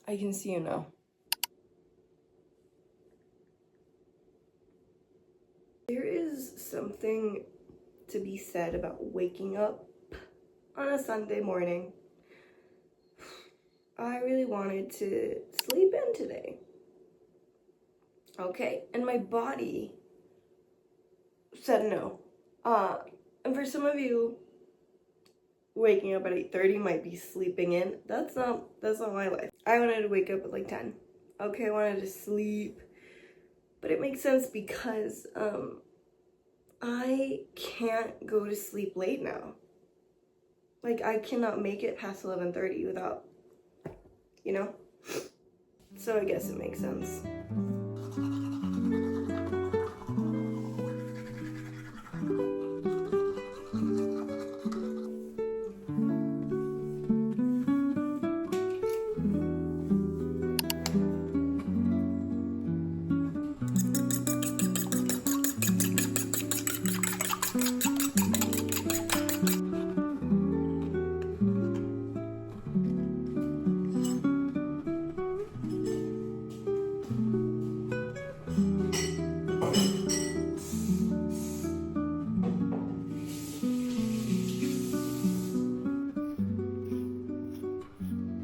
I can see you now. There is something to be said about waking up on a Sunday morning. I really wanted to sleep in today. Okay, and my body said no. And for some of you, waking up at 8:30 might be sleeping in. That's not my life. I wanted to wake up at like 10. Okay, I wanted to sleep. But it makes sense because I can't go to sleep late now. Like, I cannot make it past 11:30 without, you know? So I guess it makes sense.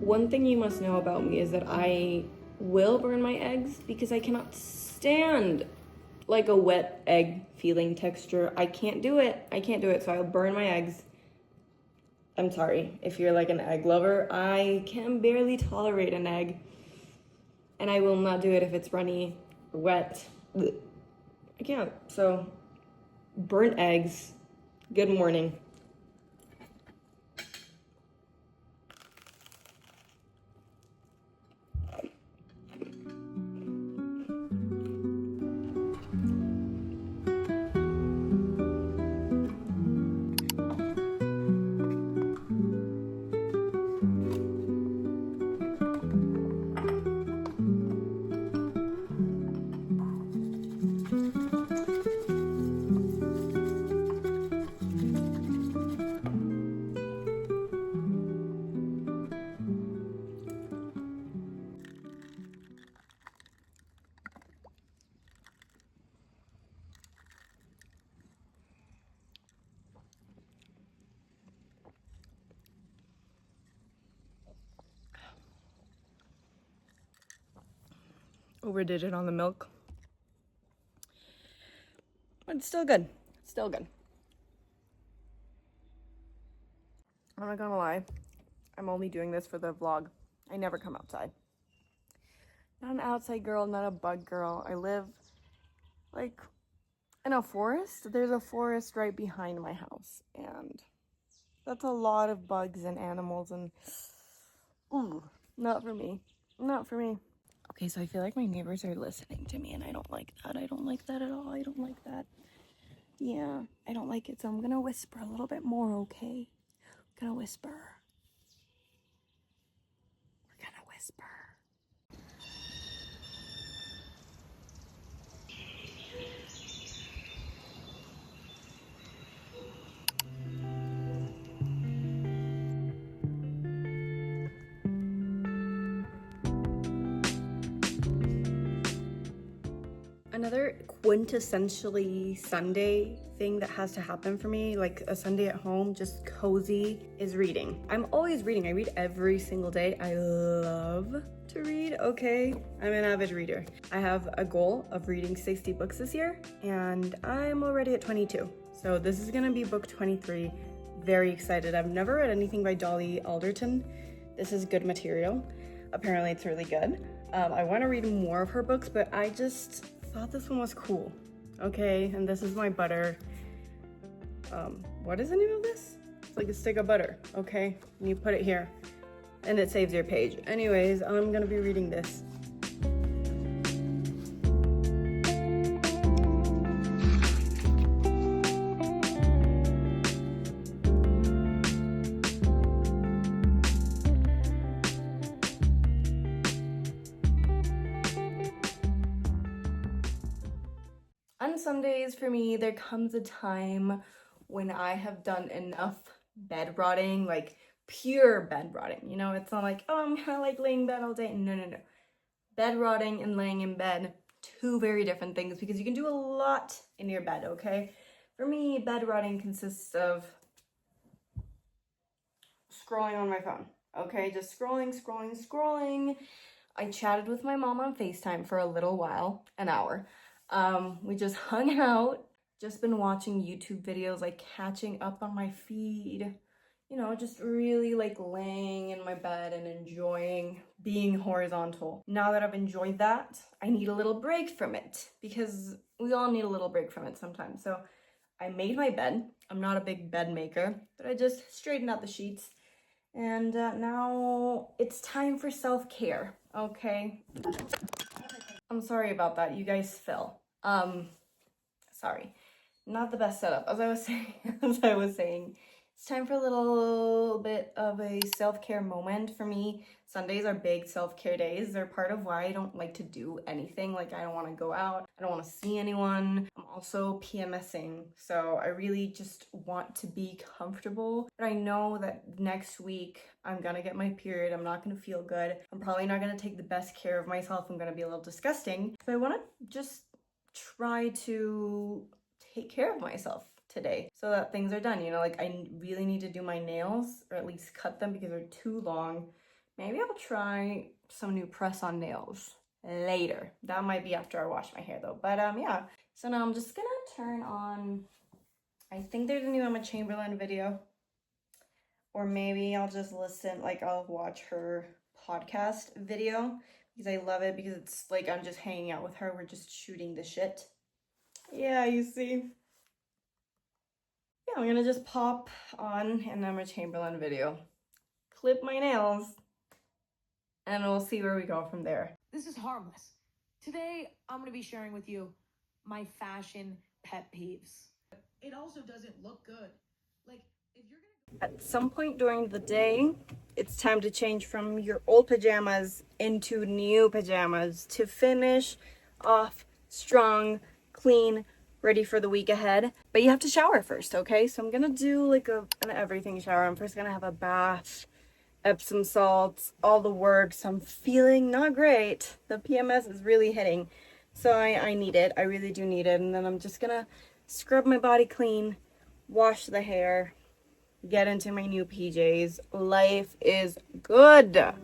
One thing you must know about me is that I will burn my eggs because I cannot stand like a wet egg feeling texture. I can't do it. So I'll burn my eggs. I'm sorry if you're like an egg lover. I can barely tolerate an egg. And I will not do it if it's runny or wet. I can't. So, burnt eggs. Good morning. Overdid it on the milk. But it's still good. Still good. I'm not gonna lie. I'm only doing this for the vlog. I never come outside. Not an outside girl, not a bug girl. I live like in a forest. There's a forest right behind my house, and that's a lot of bugs and animals, and ooh, not for me. Not for me. Okay, so I feel like my neighbors are listening to me, and I don't like that. I don't like that at all. I don't like that. Yeah, I don't like it, so I'm gonna whisper a little bit more, okay? I'm gonna whisper. We're gonna whisper. Another quintessentially Sunday thing that has to happen for me, like a Sunday at home, just cozy, is reading. I'm always reading. I read every single day. I love to read, okay? I'm an avid reader. I have a goal of reading 60 books this year, and I'm already at 22. So this is gonna be book 23. Very excited. I've never read anything by Dolly Alderton. This is good material. Apparently it's really good. I wanna read more of her books, but I just thought this one was cool. Okay, and this is my butter. What is the name of this? It's like a stick of butter, okay? And you put it here, and it saves your page. Anyways, I'm gonna be reading this. On Sundays, for me, there comes a time when I have done enough bed rotting, like pure bed rotting. You know, it's not like, oh, I'm gonna like laying in bed all day. No, no, no. Bed rotting and laying in bed, two very different things, because you can do a lot in your bed, okay? For me, bed rotting consists of scrolling on my phone, okay? Just scrolling. I chatted with my mom on FaceTime for a little while, an hour. We just hung out, just been watching YouTube videos, like catching up on my feed, you know, just really like laying in my bed and enjoying being horizontal. Now that I've enjoyed that, I need a little break from it, because we all need a little break from it sometimes. So I made my bed. I'm not a big bed maker, but I just straightened out the sheets. And now it's time for self-care, okay? I'm sorry about that. You guys fell. Sorry. Not the best setup. As I was saying, it's time for a little bit of a self-care moment for me. Sundays are big self-care days. They're part of why I don't like to do anything. Like, I don't want to go out. I don't want to see anyone. I'm also PMSing, so I really just want to be comfortable. But I know that next week I'm gonna get my period. I'm not gonna feel good. I'm probably not gonna take the best care of myself. I'm gonna be a little disgusting. So I want to just try to take care of myself today so that things are done. You know, like, I really need to do my nails, or at least cut them because they're too long. Maybe I'll try some new press-on nails later. That might be after I wash my hair though. But yeah, so now I'm just gonna turn on, I think there's a new Emma Chamberlain video, or maybe I'll just listen, like I'll watch her podcast video, because I love it, because it's like I'm just hanging out with her. We're just shooting the shit. Yeah, you see. Yeah, I'm gonna just pop on an Emma Chamberlain video, clip my nails, and we'll see where we go from there. This is harmless. Today, I'm gonna be sharing with you my fashion pet peeves. It also doesn't look good. Like, if you're gonna... At some point during the day, it's time to change from your old pajamas into new pajamas to finish off strong, clean, ready for the week ahead. But you have to shower first, okay? So I'm gonna do like an everything shower. I'm first gonna have a bath, Epsom salts, all the works. I'm feeling not great. The PMS is really hitting. So I need it. I really do need it. And then I'm just gonna scrub my body clean, wash the hair, get into my new PJs. Life is good.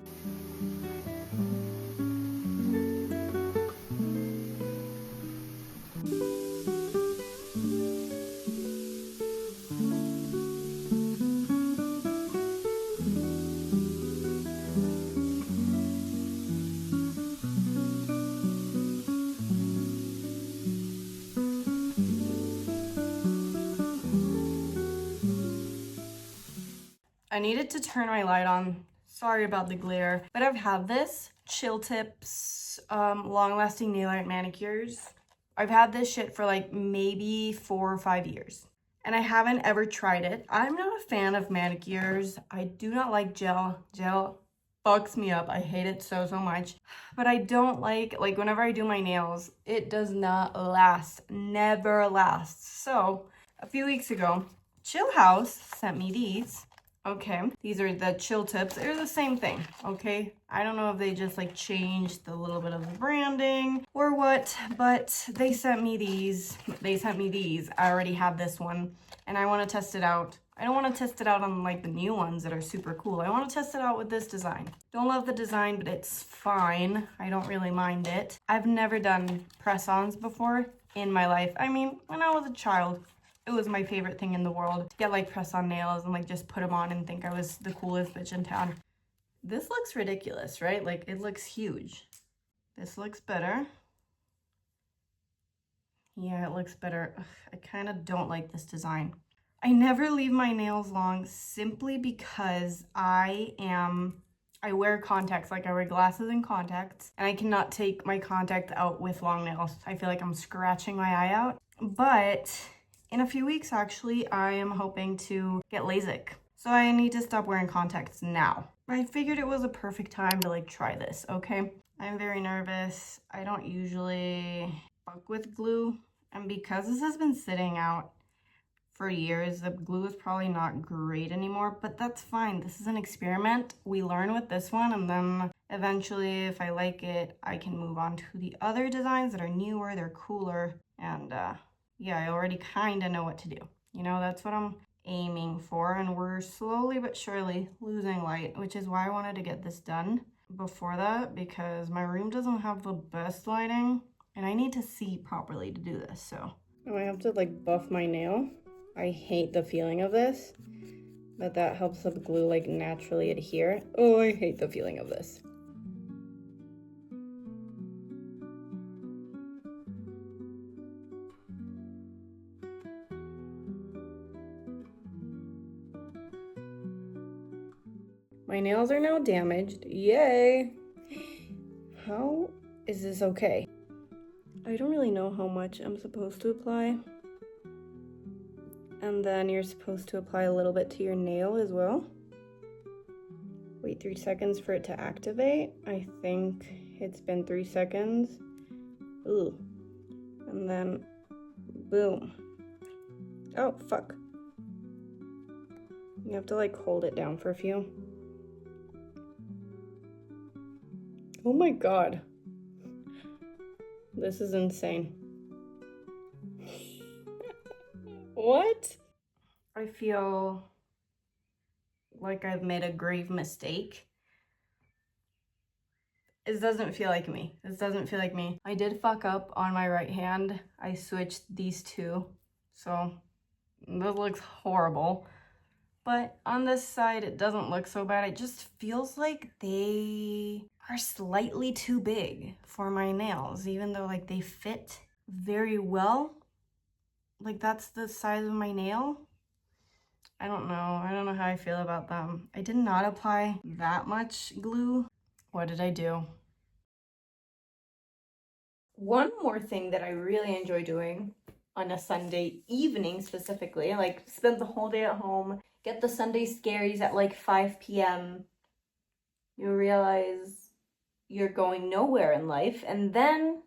I needed to turn my light on. Sorry about the glare, but I've had this Chill Tips long-lasting nail art manicures. I've had this shit for like maybe 4 or 5 years, and I haven't ever tried it. I'm not a fan of manicures. I do not like gel. Gel fucks me up. I hate it so much. But I don't like whenever I do my nails, it does not last. Never lasts. So a few weeks ago, Chill House sent me these. Okay, these are the Chill Tips. They're the same thing, okay? I don't know if they just like changed the little bit of the branding or what, but they sent me these. I already have this one, and I want to test it out. I don't want to test it out on like the new ones that are super cool. I want to test it out with this design. Don't love the design, but it's fine. I don't really mind it. I've never done press-ons before in my life. I mean, when I was a child, it was my favorite thing in the world to get like press-on nails and like just put them on and think I was the coolest bitch in town. This looks ridiculous, right? Like, it looks huge. This looks better. Yeah, it looks better. Ugh, I kind of don't like this design. I never leave my nails long simply because I wear contacts, like I wear glasses and contacts, and I cannot take my contact out with long nails. I feel like I'm scratching my eye out. But in a few weeks, actually, I am hoping to get LASIK. So I need to stop wearing contacts now. I figured it was a perfect time to like try this, okay? I'm very nervous. I don't usually fuck with glue. And because this has been sitting out for years. The glue is probably not great anymore, but that's fine. This is an experiment. We learn with this one, and then eventually, if I like it, I can move on to the other designs that are newer, they're cooler, and yeah, I already kind of know what to do. You know, that's what I'm aiming for, and we're slowly but surely losing light, which is why I wanted to get this done before that, because my room doesn't have the best lighting, and I need to see properly to do this, so. Oh, I have to like buff my nail. I hate the feeling of this, but that helps the glue like naturally adhere. Oh, I hate the feeling of this. My nails are now damaged. Yay! How is this okay? I don't really know how much I'm supposed to apply. And then you're supposed to apply a little bit to your nail as well. Wait 3 seconds for it to activate. I think it's been 3 seconds. Ooh. And then, boom. Oh, fuck. You have to like hold it down for a few. Oh my god. This is insane. What? I feel like I've made a grave mistake. It doesn't feel like me. This doesn't feel like me. I did fuck up on my right hand. I switched these two. So this looks horrible. But on this side, it doesn't look so bad. It just feels like they are slightly too big for my nails, even though like they fit very well. Like that's the size of my nail. I don't know. I don't know how I feel about them. I did not apply that much glue. What did I do? One more thing that I really enjoy doing on a Sunday evening specifically, like spend the whole day at home, get the Sunday scaries at like 5 p.m. You realize you're going nowhere in life, and then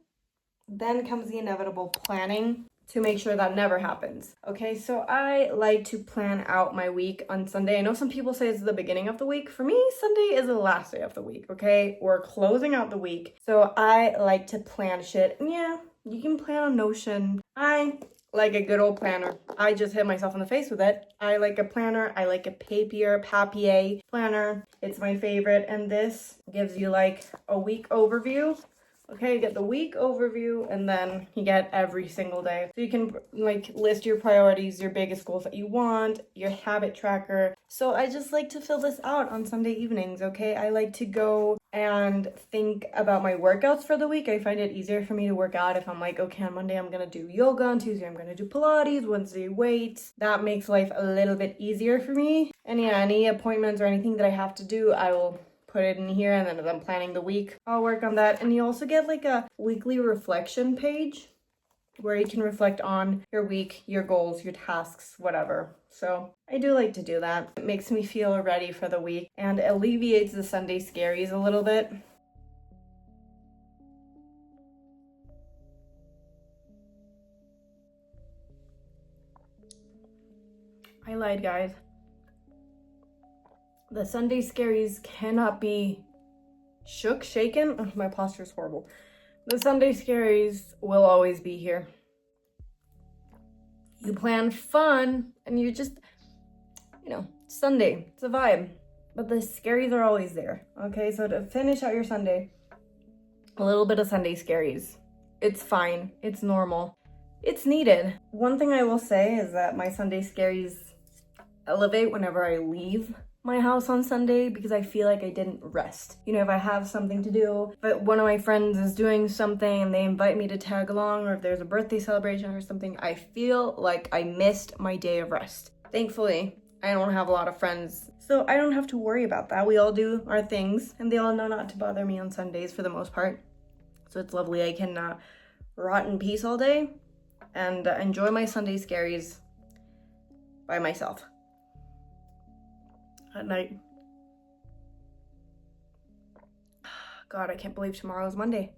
comes the inevitable planning to make sure that never happens. Okay, so I like to plan out my week on Sunday. I know some people say it's the beginning of the week. For me, Sunday is the last day of the week, okay? We're closing out the week. So I like to plan shit. And yeah, you can plan on Notion. I like a good old planner. I just hit myself in the face with it. I like a planner. I like a papier planner. It's my favorite. And this gives you like a week overview. Okay, you get the week overview, and then you get every single day. So you can like list your priorities, your biggest goals that you want, your habit tracker. So I just like to fill this out on Sunday evenings, okay? I like to go and think about my workouts for the week. I find it easier for me to work out if I'm like, okay, on Monday I'm gonna do yoga, on Tuesday I'm gonna do Pilates, Wednesday weights. That makes life a little bit easier for me. And yeah, any appointments or anything that I have to do, I will put it in here, and then as I'm planning the week, I'll work on that. And you also get like a weekly reflection page where you can reflect on your week, your goals, your tasks, whatever. So I do like to do that. It makes me feel ready for the week and alleviates the Sunday scaries a little bit. I lied, guys. The Sunday scaries cannot be shaken. Oh, my posture is horrible. The Sunday scaries will always be here. You plan fun and you just, you know, Sunday, it's a vibe. But the scaries are always there. Okay, so to finish out your Sunday, a little bit of Sunday scaries. It's fine. It's normal. It's needed. One thing I will say is that my Sunday scaries elevate whenever I leave my house on Sunday, because I feel like I didn't rest. You know, if I have something to do, but one of my friends is doing something and they invite me to tag along, or if there's a birthday celebration or something, I feel like I missed my day of rest. Thankfully, I don't have a lot of friends, so I don't have to worry about that. We all do our things, and they all know not to bother me on Sundays for the most part. So it's lovely. I can rot in peace all day and enjoy my Sunday scaries by myself at night. God, I can't believe tomorrow is Monday.